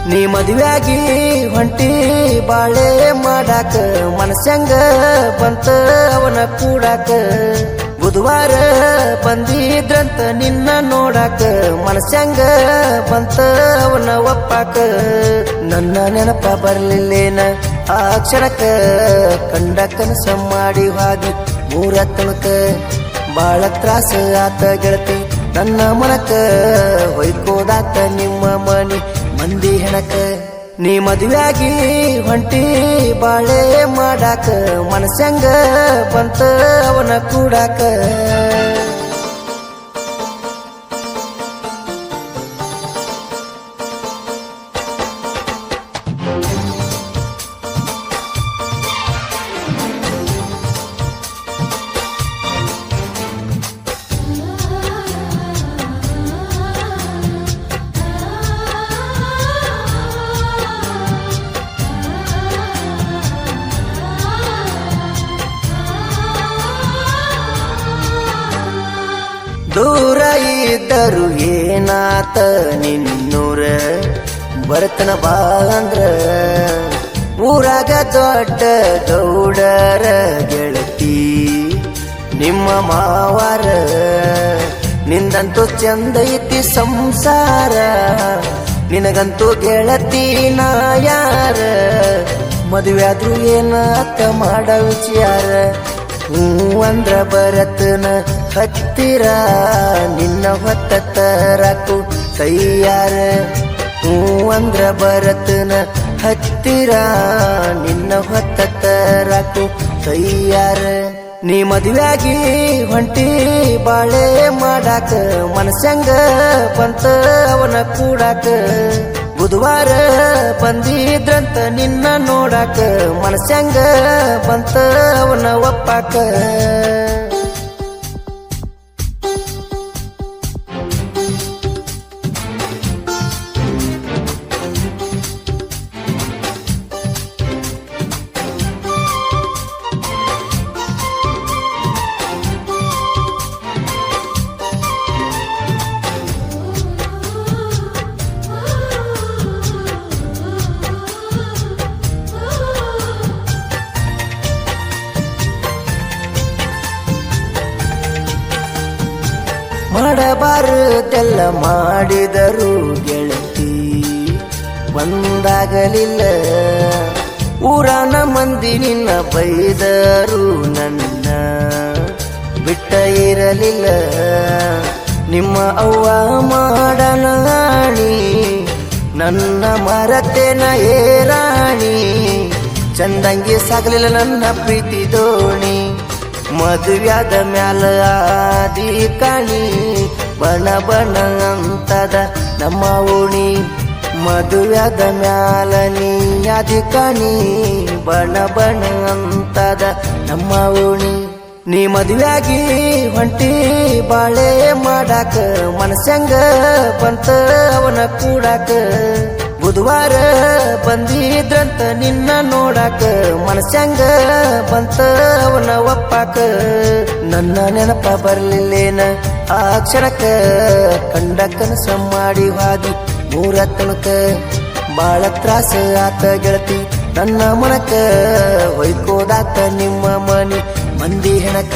ನೀ ಮದುವೆಯಾಗಿ ಹೊಂಟಿ ಬಾಳೆ ಮಾಡಾಕ ಮನಸ್ಸಂಗ ಬಂತ ಅವನ ಕೂಡಾಕ ಬುಧವಾರ ಬಂದಿದ್ರಂತ ನಿನ್ನ ನೋಡಾಕ ಮನಸ್ಸಂಗ ಬಂತ ಅವನ ಒಪ್ಪಾಕ ನನ್ನ ನೆನಪ ಬರ್ಲಿಲ್ಲೇನ ಆ ಕ್ಷಣಕ್ಕ ಕಂಡ ಕನಸ ಮಾಡಿ ಹಾದಿ ಮೂರ ತನಕ ಬಾಳ ತ್ರಾಸ ಆತ ಗೆಳತಿ ನನ್ನ ಮನಕ ಹೊಯ್ಕೋದಾತ ನಿಮ್ಮ ಮನಿ ಮಂದಿ ಹೆಣಕ ನೀ ಮದುವೆಯಾಗಿ ಹೊಂಟಿ ಬಾಳೆ ಮಾಡಾಕ ಮನಸ್ಸಂಗ ಬಂತ ಅವನ ಕೂಡಾಕ ದೂರ ಇದ್ದರು ಏನಾತ ನಿನ್ನೂರ ಬರ್ತನ ಬಾ ಅಂದ್ರ ಊರಾಗ ದೊಡ್ಡ ಗೌಡರ ಗೆಳತಿ ನಿಮ್ಮ ಮಾವಾರ ನಿಂದಂತೂ ಚಂದ ಐತಿ ಸಂಸಾರ ನಿನಗಂತೂ ಗೆಳತಿ ನಾ ಯಾರ ಮದುವೆಯಾದ್ರೂ ಏನಾತ ಮಾಡ ವಿಚಾರ ಅಂದ್ರ ಬರತನ ಹತ್ತಿರ ನಿನ್ನ ಹೊತ್ತ ತರಕು ತಯ್ಯಾರ ಅಂದ್ರ ಬರತನ ಹತ್ತಿರ ನಿನ್ನ ಹೊತ್ತ ತರಕು ತಯ್ಯಾರ ನೀ ಮದುವೆಯಾಗಿ ಹೊಂಟಿ ಬಾಳೆ ಮಾಡಾಕ ಮನಸ್ಸಂಗ ಬಂತ ಅವನ ಕೂಡಾಕ ಬುಧವಾರ ಬಂದಿದ್ರಂತ ನಿನ್ನ ನೋಡಾಕ ಮನಸ್ಸಂಗ ಬಂತ ಅವನ ಒಪ್ಪಾಕ ಮಾಡಬಾರದೆಲ್ಲ ಮಾಡಿದರು ಗೆಳತಿ ಒಂದಾಗಲಿಲ್ಲ ಊರಾನ ಮಂದಿ ನಿನ್ನ ಬೈದರು ನನ್ನ ಬಿಟ್ಟ ಇರಲಿಲ್ಲ ನಿಮ್ಮ ಅವ್ವ ಮಾಡನಾಣಿ ನನ್ನ ಮರತೇನ ಏರಾಣಿ ಚಂದಂಗಿ ಸಾಗಲಿಲ್ಲ ನನ್ನ ಪ್ರೀತಿ ದೋಣಿ ಮದುವ್ಯಾದ ಮ್ಯಾಲ ಆದಿ ಕಾಣಿ ಬಣ ಬಣ ಅಂತದ ನಮ್ಮ ಓಣಿ ಮದುವ್ಯಾದ ಮ್ಯಾಲ ನೀ ಆದಿ ಕಾಣಿ ಬಣ ಬಣ ಅಂತದ ನಮ್ಮ ಓಣಿ ನೀ ಮದುವೆಯಾಗಿ ಹೊಂಟಿ ಬಾಳೆ ಮಾಡಾಕ ಮನಸ್ಸಂಗ ಬಂತ ಅವನ ಕೂಡಾಕ ಬುಧವಾರ ಬಂದಿದ್ರಂತ ನಿನ್ನ ನೋಡಾಕ ಮನಸ್ಸಂಗ ಬಂತ ಅವನ ಒಪ್ಪಾಕ ನನ್ನ ನೆನಪ ಬರ್ಲಿಲ್ಲೇನ ಆ ಕ್ಷಣಕ್ಕ ಕಂಡ ಕನಸ ಮಾಡಿ ಹಾದಿ ಮೂರ ತನಕ ಬಾಳ ತ್ರಾಸ ಆತ ಗೆಳತಿ ನನ್ನ ಮನಕ ಹೊಯ್ಕೋದಾತ ನಿಮ್ಮ ಮನಿ ಮಂದಿ ಹೆಣಕ